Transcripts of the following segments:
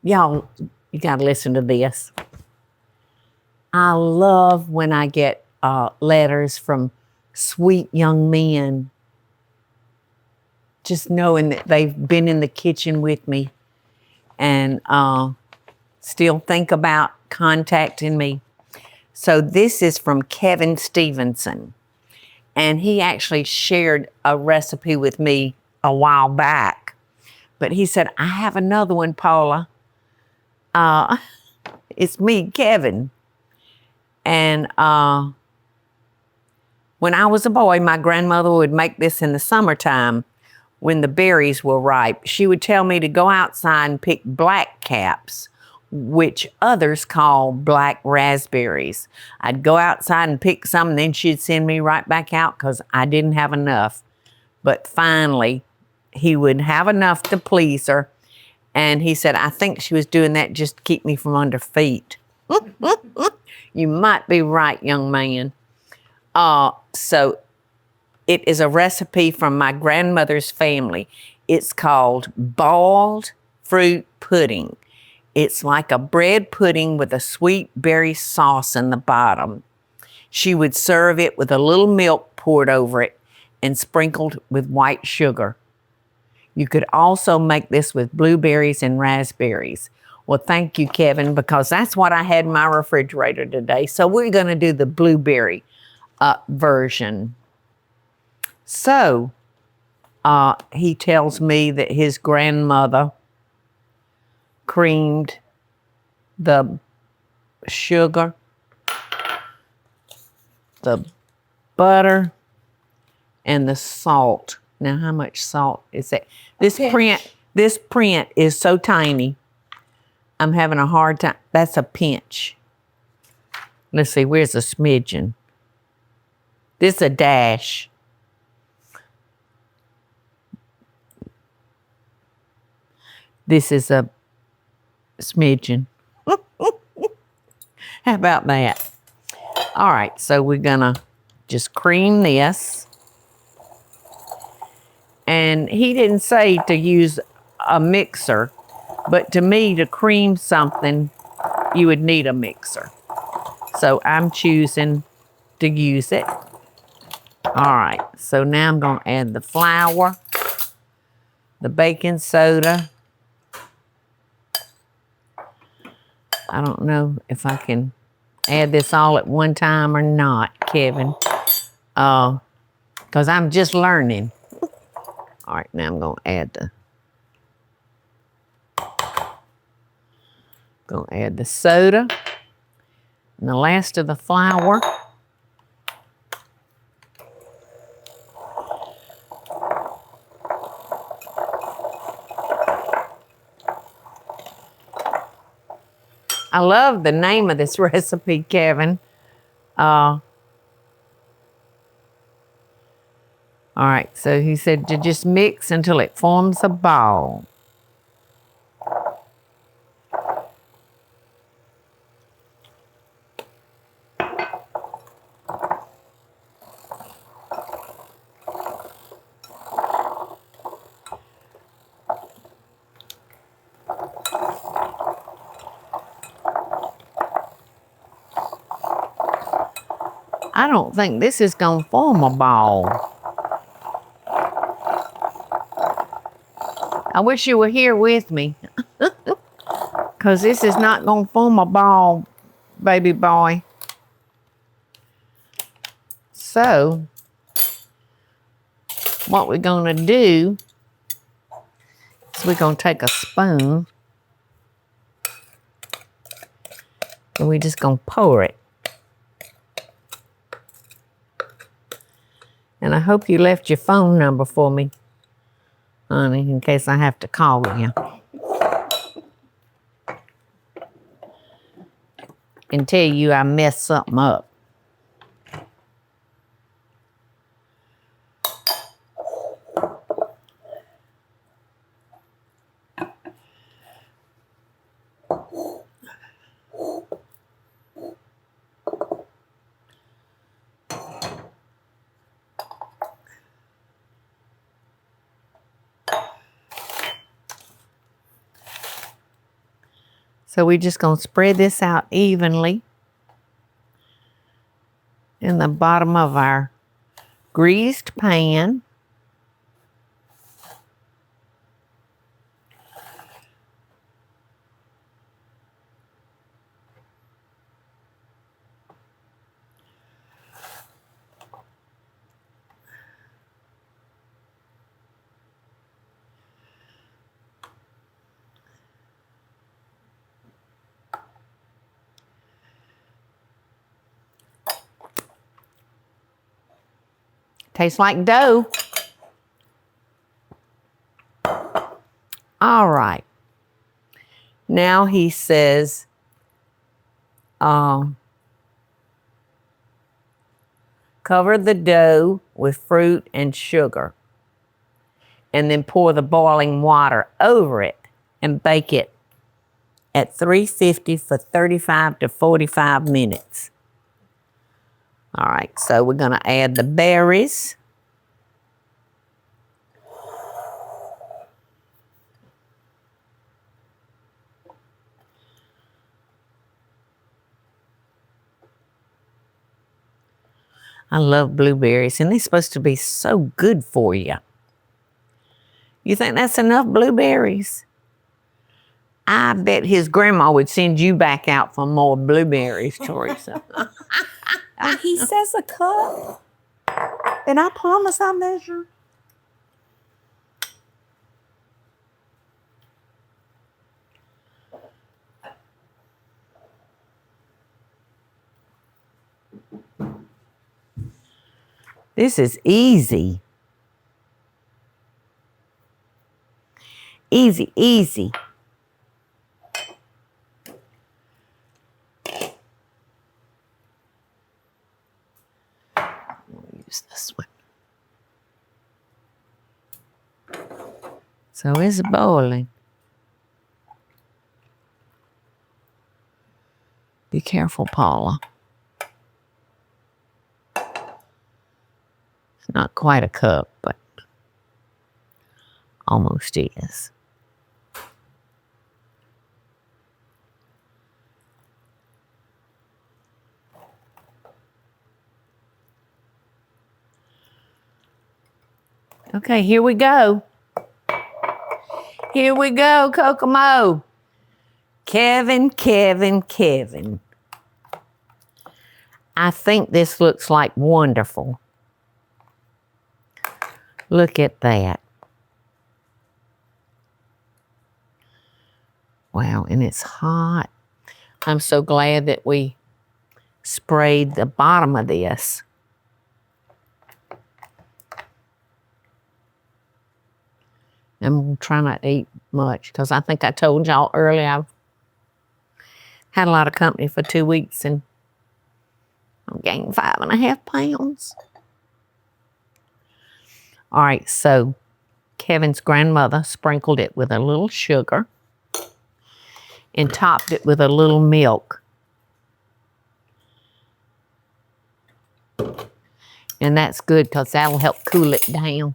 y'all, you got to listen to this. I love when I get letters from sweet young men, just knowing that they've been in the kitchen with me and still think about contacting me. So this is from Kevin Stevenson, and he actually shared a recipe with me a while back. But he said, I have another one, Paula. It's me, Kevin. And when I was a boy, my grandmother would make this in the summertime when the berries were ripe. She would tell me to go outside and pick black caps, which others call black raspberries. I'd go outside and pick some, and then she'd send me right back out because I didn't have enough. But finally, he would have enough to please her. And he said, I think she was doing that just to keep me from under feet. You might be right, young man. So it is a recipe from my grandmother's family. It's called boiled fruit pudding. It's like a bread pudding with a sweet berry sauce in the bottom. She would serve it with a little milk poured over it and sprinkled with white sugar. You could also make this with blueberries and raspberries. Well, thank you, Kevin, because that's what I had in my refrigerator today. So we're going to do the blueberry version. So he tells me that his grandmother creamed the sugar, the butter, and the salt. Now, how much salt is that? This print is so tiny. I'm having a hard time. That's a pinch. Let's see, where's a smidgen? This is a dash. This is a smidgen. How about that? All right, so we're gonna just cream this. And he didn't say to use a mixer, but to me, to cream something, you would need a mixer. So I'm choosing to use it. All right, so now I'm gonna add the flour, the baking soda. I don't know if I can add this all at one time or not, Kevin, because I'm just learning. All right, now I'm gonna add the soda and the last of the flour. I love the name of this recipe, Kevin. All right, so he said to just mix until it forms a ball. I don't think this is going to form a ball. I wish you were here with me, because this is not going to form a ball, baby boy. So, what we're going to do is we're going to take a spoon and we're just going to pour it. And I hope you left your phone number for me, honey, in case I have to call you and tell you I messed something up. So we're just going to spread this out evenly in the bottom of our greased pan. Tastes like dough. All right. Now he says, cover the dough with fruit and sugar, and then pour the boiling water over it and bake it at 350 for 35 to 45 minutes. All right, so we're going to add the berries. I love blueberries, and they're supposed to be so good for you. You think that's enough blueberries? I bet his grandma would send you back out for more blueberries, Teresa. And he says a cup, and I promise I measure. This is easy. Easy, easy. Use this one. So it's boiling. Be careful, Paula. It's not quite a cup, but almost is. Okay, here we go. Here we go, Kokomo. Kevin, Kevin, Kevin. I think this looks like wonderful. Look at that. Wow, and it's hot. I'm so glad that we sprayed the bottom of this. I'm going to try not to eat much because I think I told y'all earlier I've had a lot of company for 2 weeks and I've gained 5.5 pounds. All right, so Kevin's grandmother sprinkled it with a little sugar and topped it with a little milk. And that's good because that'll help cool it down.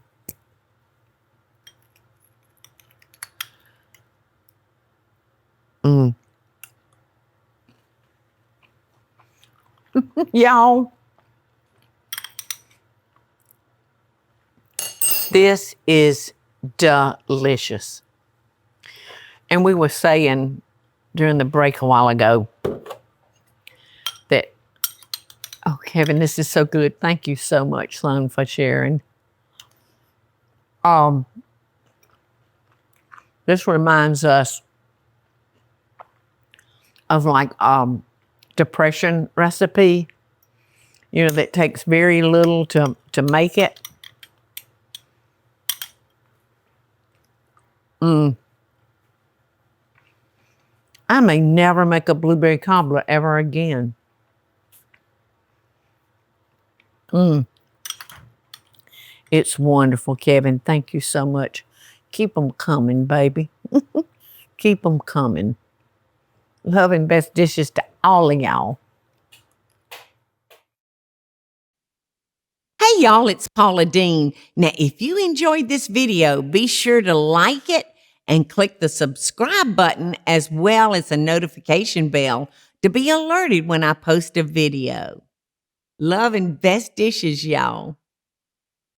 Y'all, this is delicious. And we were saying during the break a while ago that, oh, Kevin, this is so good. Thank you so much, son, for sharing. This reminds us of like depression recipe, you know, that takes very little to make it. I may never make a blueberry cobbler ever again. It's wonderful, Kevin. Thank you so much. Keep them coming, baby. Keep them coming. Love and best dishes to all of y'all. Hey y'all, it's Paula Deen. Now, if you enjoyed this video, be sure to like it and click the subscribe button as well as the notification bell to be alerted when I post a video. Love and best dishes, y'all.